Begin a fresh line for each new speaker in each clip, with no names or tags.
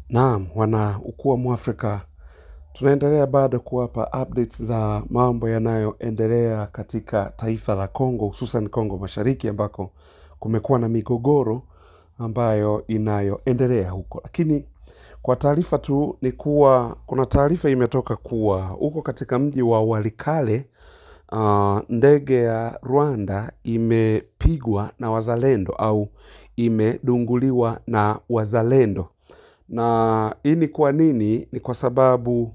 Naam, wana ukuu wa Mwafrika, tunaendelea bado kuwapa updates za mambo yanayoendelea katika taifa la Kongo, hususan Kongo Mashariki ambako kumekuwa na migogoro ambayo inayoendelea huko. Lakini kwa taarifa tu ni kuwa kuna taarifa imetoka kuwa huko katika mji wa Walikale, ndege ya Rwanda imepigwa na wazalendo au imedunguliwa na wazalendo. Na hii ni kwa nini? Ni kwa sababu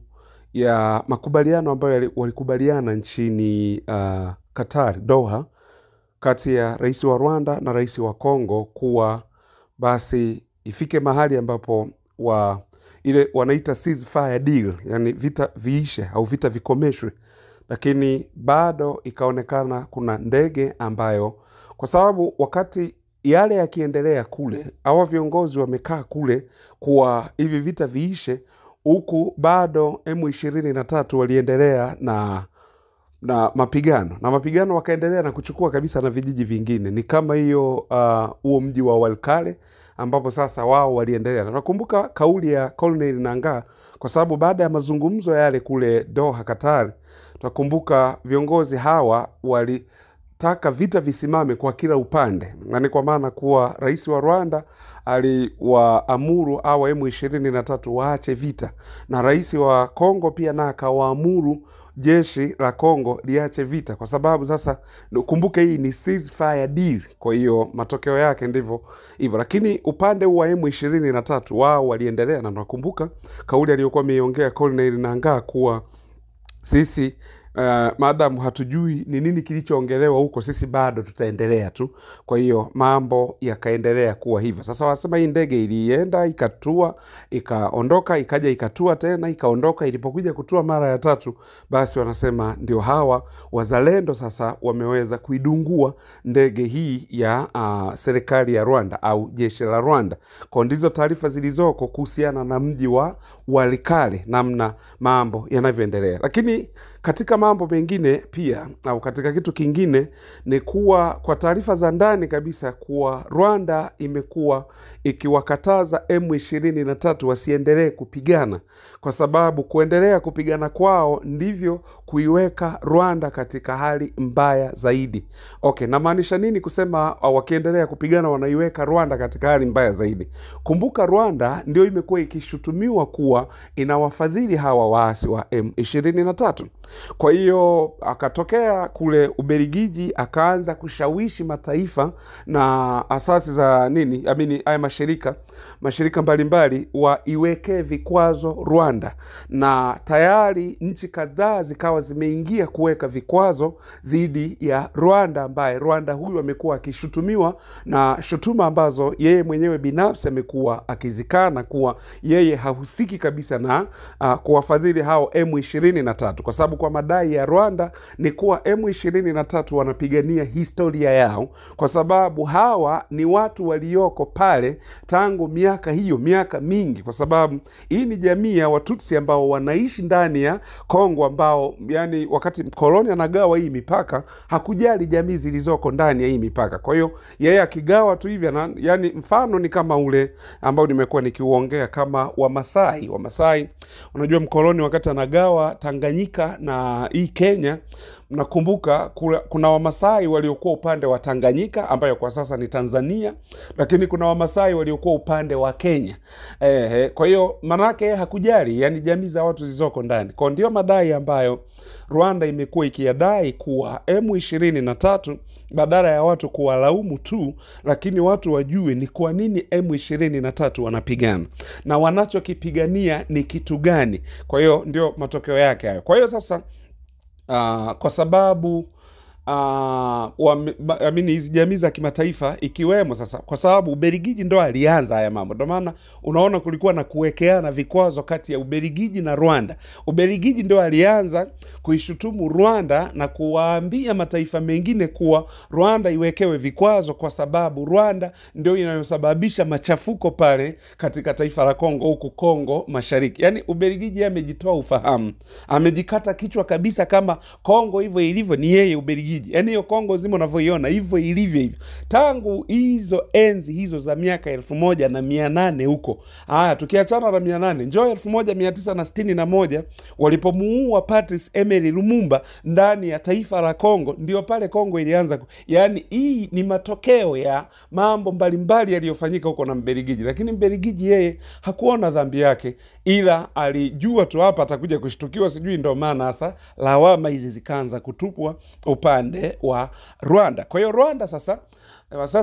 ya makubaliano ambayo walikubaliana nchini Qatar, Doha, kati ya rais wa Rwanda na rais wa Kongo kuwa basi ifike mahali ambapo ile wanaita ceasefire deal, yani vita viishe au vita vikomeshwe. Lakini bado ikaonekana kuna ndege ambayo, kwa sababu wakati yale yakiendelea kule, hawa viongozi wamekaa kule kuwa hivi vita viishe, huku bado M23 waliendelea na mapigano wakaendelea na kuchukua kabisa na vijiji vingine. Ni kama hiyo huo mji wa Walikale ambapo sasa wao waliendelea. Na nakumbuka kauli ya Colonel Nangaa, kwa sababu baada ya mazungumzo yale kule Doha, Qatar, tunakumbuka viongozi hawa walitaka vita visimame kwa kila upande. Na ni kwa maana kuwa rais wa Rwanda aliwaamuru au M23 waache vita, na rais wa Kongo pia na akawaamuru jeshi la Kongo liache vita, kwa sababu sasa kumbuke hii ni ceasefire deal. Kwa hiyo matokeo yake ndivyo hivyo. Lakini upande wa M23 wao waliendelea, na nakumbuka kauli aliyokuwa ameiongea Colonel Nangaa kuwa sisi madam hatujui ni nini kilichoongelewa huko, sisi bado tutaendelea tu. Kwa hiyo mambo yakaendelea kuwa hivyo. Sasa wasema hii ndege ilienda ikatua, ikaondoka, ikaja ikatua tena, ikaondoka. Ilipokuja kutua mara ya tatu, basi wanasema ndio hawa wazalendo sasa wameweza kuidungua ndege hii ya serikali ya Rwanda au jeshi la Rwanda. Kwa ndizo taarifa zilizoko kuhusiana na mji wa Walikale, namna mambo yanavyoendelea. Lakini katika mambo mengine pia, au katika kitu kingine, ni kuwa kwa taarifa za ndani kabisa kuwa Rwanda imekuwa ikiwakataza M23 wasiendelee kupigana, kwa sababu kuendelea kupigana kwao ndivyo kuiweka Rwanda katika hali mbaya zaidi. Okay, namaanisha nini kusema wakiendelea kupigana wanaiweka Rwanda katika hali mbaya zaidi? Kumbuka Rwanda ndio imekuwa ikishutumiwa kuwa inawafadhili hawa waasi wa M23. Kwa hiyo akatokea kule Ubelgiji akaanza kushawishi mataifa na asasi za haya mashirika mbalimbali waiwekee vikwazo Rwanda, na tayari nchi kadhaa zikawa zimeingia kuweka vikwazo dhidi ya Rwanda, ambaye Rwanda huyu amekuwa akishutumiwa na shutuma ambazo yeye mwenyewe binafsi amekuwa akizikana kuwa yeye hahusiki kabisa na kuwafadhili hao M23, kwa sababu kwa madai ya Rwanda ni kuwa M23 wanapigania historia yao, kwa sababu hawa ni watu walioko pale tangu miaka mingi, kwa sababu hii ni jamii ya Watutsi ambao wanaishi ndani ya Kongo, ambao yani wakati mkoloni anagawa hii mipaka hakujali jamii zilizoko ndani ya hii mipaka. Kwa hiyo yeye akigawa tu hivi, yani mfano ni kama ule ambao nimekuwa nikiuongea kama Wamasai. Unajua mkoloni wakati anagawa Tanganyika na hii Kenya, mnakumbuka kuna Wamasai waliokuwa upande wa Tanganyika ambayo kwa sasa ni Tanzania, lakini kuna Wamasai waliokuwa upande wa Kenya. Kwa hiyo manake hakujali yani jamii za watu zilizoko ndani. Kwa ndio madai ambayo Rwanda imekuwa ikiyadai kuwa M23, badala ya watu kuwalaumu tu, lakini watu wajue ni kwa nini M23 wanapigana na wanachokipigania ni kitu gani. Kwa hiyo ndio matokeo yake hayo. Kwa hiyo sasa kwa sababu hizi jamii za kimataifa ikiwemo sasa, kwa sababu Ubelgiji ndo alianza haya mambo, ndio maana unaona kulikuwa na kuwekeana vikwazo kati ya Ubelgiji na Rwanda. Ubelgiji ndo alianza kuishutumu Rwanda na kuwaambia mataifa mengine kuwa Rwanda iwekewe vikwazo, kwa sababu Rwanda ndio inayosababisha machafuko pale katika taifa la Kongo, huku Kongo Mashariki. Yani Ubelgiji amejitoa ufahamu, amejikata kichwa kabisa, kama Kongo hivyo ilivyo ni yeye Ubelgiji Mbelgiji. Yaani hiyo Kongo zima unavyoiona hivyo ilivyo hivyo. Tangu hizo enzi hizo za miaka 1800 huko. Haya, tukiachana na 800, njoo 1961 walipomuua Patrice Emery Lumumba ndani ya taifa la Kongo, ndio pale Kongo ilianza. Yaani hii ni matokeo ya mambo mbalimbali yaliyofanyika huko na Mbelgiji. Lakini Mbelgiji yeye hakuona dhambi yake, ila alijua tu hapa atakuja kushtukiwa, sijui ndio maana sasa lawama hizi zikaanza kutupwa upande wa Rwanda. Kwa hiyo Rwanda sasa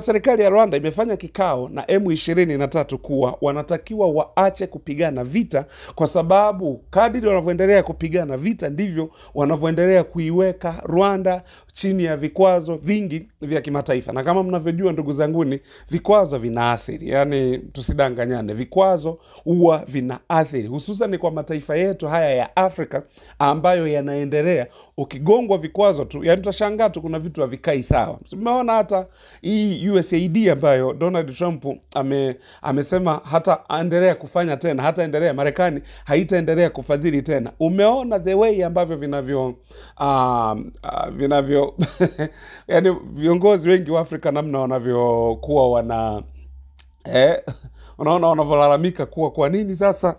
serikali ya Rwanda imefanya kikao na M23 kuwa wanatakiwa waache kupigana vita, kwa sababu kadiri wanavyoendelea kupigana vita ndivyo wanavyoendelea kuiweka Rwanda chini ya vikwazo vingi vya kimataifa. Na kama mnavyojua ndugu zanguni, vikwazo vinaathiri. Yaani tusidanganyane, vikwazo huwa vinaathiri, hususan kwa mataifa yetu haya ya Afrika ambayo yanaendelea. Ukigongwa vikwazo tu, yaani tutashangaa tu kuna vitu havikai sawa. Umeona hata hii USAID ambayo Donald Trump amesema hata endelea kufanya tena, hata endelea, Marekani haitaendelea kufadhili tena. Umeona the way ambavyo vinavyo yaani viongozi wengi wa Afrika namna wanavyokuwa unaona wanavyolalamika kuwa kwa nini sasa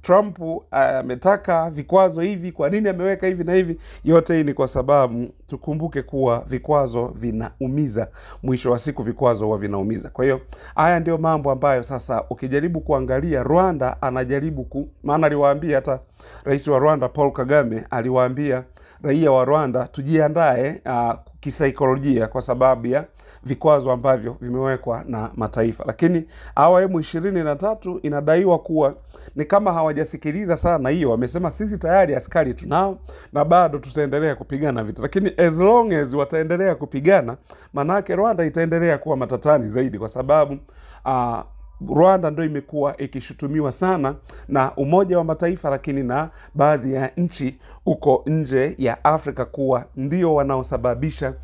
Trump ametaka vikwazo hivi, kwa nini ameweka hivi na hivi. Yote hii ni kwa sababu tukumbuke kuwa vikwazo vinaumiza, mwisho wa siku vikwazo huwa vinaumiza. Kwa hiyo haya ndio mambo ambayo sasa ukijaribu kuangalia Rwanda anajaribu maana aliwaambia, hata rais wa Rwanda Paul Kagame aliwaambia raia wa Rwanda tujiandae kisaikolojia kwa sababu ya vikwazo ambavyo vimewekwa na mataifa. Lakini hawa M23 inadaiwa kuwa ni kama hawajasikiliza sana hiyo. Wamesema sisi tayari askari tunao na bado tutaendelea kupigana vita. Lakini as long as wataendelea kupigana, manake Rwanda itaendelea kuwa matatani zaidi, kwa sababu Rwanda ndio imekuwa ikishutumiwa sana na Umoja wa Mataifa, lakini na baadhi ya nchi uko nje ya Afrika kuwa ndio wanaosababisha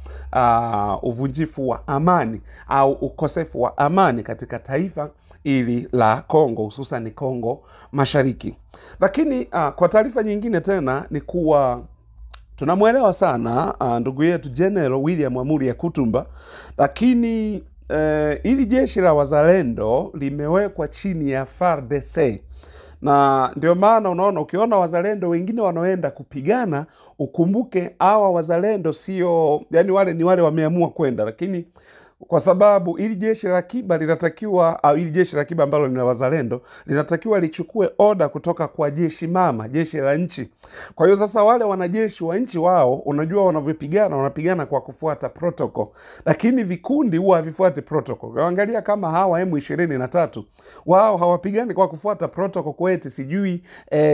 uvunjifu wa amani au ukosefu wa amani katika taifa ili la Kongo, hususan Kongo Mashariki. Lakini kwa taarifa nyingine tena ni kuwa tunamuelewa sana ndugu yetu General William Amuri Yakutumba, lakini ili jeshi la wazalendo limewekwa chini ya FARDC. Na ndio maana unaona ukiona wazalendo wengine wanaoenda kupigana, ukumbuke hawa wazalendo sio, yani wale ni wale wameamua kwenda, lakini kwa sababu ili jeshi la akiba linatakiwa, au ili jeshi la akiba ambalo ni la wazalendo linatakiwa lichukue oda kutoka kwa jeshi mama, jeshi la nchi. Kwa hiyo sasa wale wanajeshi wa nchi wao, unajua wanavyopigana, wanapigana kwa kufuata protocol, lakini vikundi huwa havifuati protocol. Angalia kama hawa M23 wao hawapigani kwa kufuata protocol, kwa eti sijui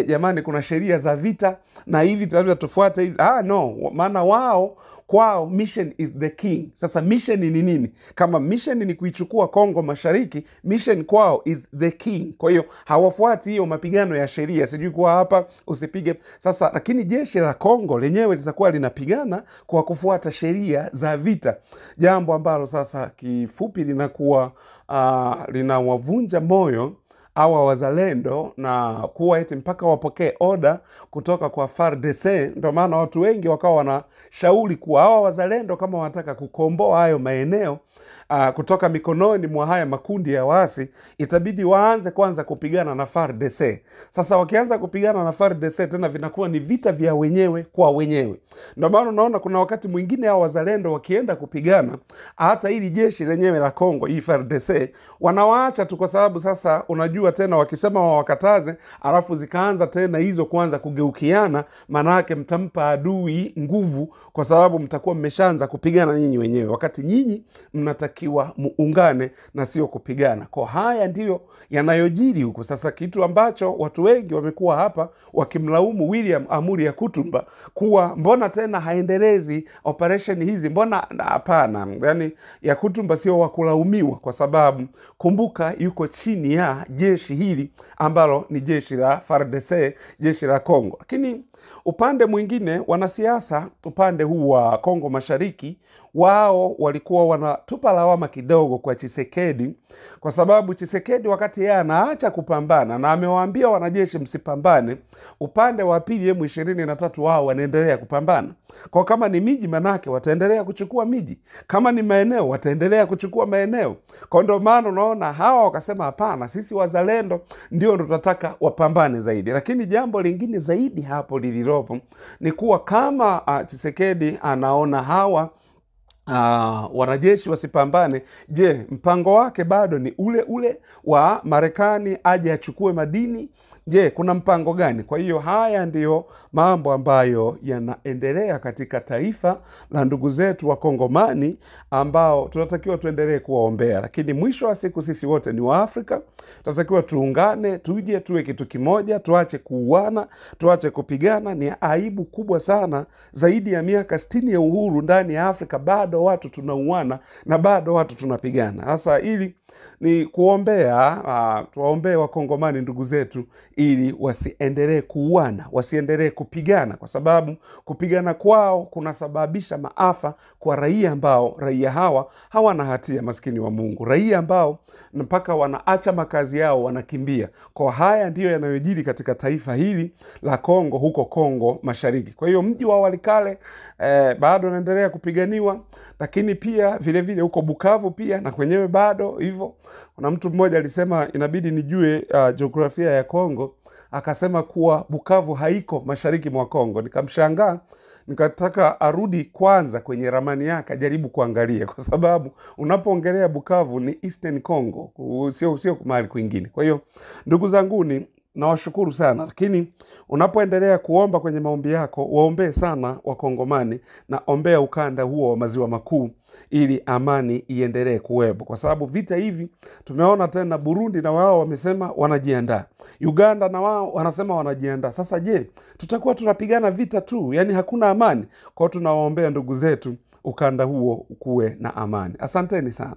jamani kuna sheria za vita na hivi tunaweza tufuate hivi. No, maana wao kwao mission is the king. Sasa mission ni nini? Kama mission ni kuichukua Kongo Mashariki, mission kwao is the king. Kwa hiyo hawafuati hiyo mapigano ya sheria, sijui kwa hapa usipige. Sasa lakini jeshi la Kongo lenyewe litakuwa linapigana kwa kufuata sheria za vita, jambo ambalo sasa kifupi linakuwa linawavunja moyo hawa wazalendo na kuwa eti mpaka wapokee oda kutoka kwa FARDC. Ndio maana watu wengi wakawa wanashauri kuwa hawa wazalendo kama wanataka kukomboa hayo maeneo kutoka mikononi mwa haya makundi ya waasi, itabidi waanze kwanza kupigana na FARDC. Sasa wakianza kupigana na FARDC tena vinakuwa ni vita vya wenyewe kwa wenyewe. Ndio maana unaona kuna wakati mwingine hao wazalendo wakienda kupigana, hata ili jeshi lenyewe la Kongo, hii FARDC, wanawaacha tu, kwa sababu sasa unajua tena wakisema wawakataze alafu zikaanza tena hizo kuanza kugeukiana, manake mtampa adui nguvu, kwa sababu mtakuwa mmeshaanza kupigana nyinyi wenyewe, wakati nyinyi mnatakiwa muungane na sio kupigana. Kwa haya ndiyo yanayojiri huko sasa, kitu ambacho watu wengi wamekuwa hapa wakimlaumu William Amuri Yakutumba kuwa mbona tena haendelezi operation hizi, mbona hapana. Yani Yakutumba sio wa kulaumiwa, kwa sababu kumbuka yuko chini ya jeshi hili ambalo ni jeshi la FARDC, jeshi la Kongo. Lakini Upande mwingine, wanasiasa upande huu wa Kongo Mashariki, wao walikuwa wanatupa lawama kidogo kwa Tshisekedi, kwa sababu Tshisekedi wakati yeye anaacha kupambana na amewaambia wanajeshi msipambane, upande wa pili M23 wao wanaendelea kupambana. Kwa kama ni miji, manake wataendelea kuchukua miji, kama ni maeneo wataendelea kuchukua maeneo. Kwa ndio maana unaona hawa wakasema hapana, sisi wazalendo ndio tunataka wapambane zaidi. Lakini jambo lingine zaidi hapo lililopo ni kuwa kama Tshisekedi anaona hawa wanajeshi wasipambane, je, mpango wake bado ni ule ule wa Marekani aje achukue madini? Je, kuna mpango gani? Kwa hiyo haya ndiyo mambo ambayo yanaendelea katika taifa la ndugu zetu wa Kongomani, ambao tunatakiwa tuendelee kuwaombea. Lakini mwisho wa siku sisi wote ni wa Afrika, tunatakiwa tuungane, tuje tuwe kitu kimoja, tuache kuuana, tuache kupigana. Ni aibu kubwa sana, zaidi ya miaka 60 ya uhuru ndani ya Afrika bado watu tunauana na bado watu tunapigana. Sasa ili ni kuombea, tuwaombee Wakongomani ndugu zetu ili wasiendelee kuuana, wasiendelee kupigana, kwa sababu kupigana kwao kunasababisha maafa kwa raia ambao raia hawa hawana hatia, maskini wa Mungu, raia ambao mpaka wanaacha makazi yao wanakimbia. Kwa haya ndiyo yanayojiri katika taifa hili la Kongo, huko Kongo Mashariki. Kwa hiyo mji wa Walikale bado unaendelea kupiganiwa, lakini pia vile vile huko Bukavu pia na kwenyewe bado hivyo. Kuna mtu mmoja alisema inabidi nijue jiografia ya Kongo, akasema kuwa Bukavu haiko mashariki mwa Kongo. Nikamshangaa, nikataka arudi kwanza kwenye ramani yake ajaribu kuangalia, kwa sababu unapoongelea Bukavu ni Eastern Congo, sio mahali kwingine. Kwa hiyo ndugu zanguni, nawashukuru sana, lakini unapoendelea kuomba kwenye maombi yako, waombee sana Wakongomani na ombea ukanda huo wa maziwa makuu ili amani iendelee kuwepo, kwa sababu vita hivi tumeona tena Burundi na wao wamesema wanajiandaa, Uganda na wao wanasema wanajiandaa. Sasa je, tutakuwa tunapigana vita tu, yani hakuna amani? Kwa tunawaombea ndugu zetu ukanda huo kuwe na amani. Asanteni sana.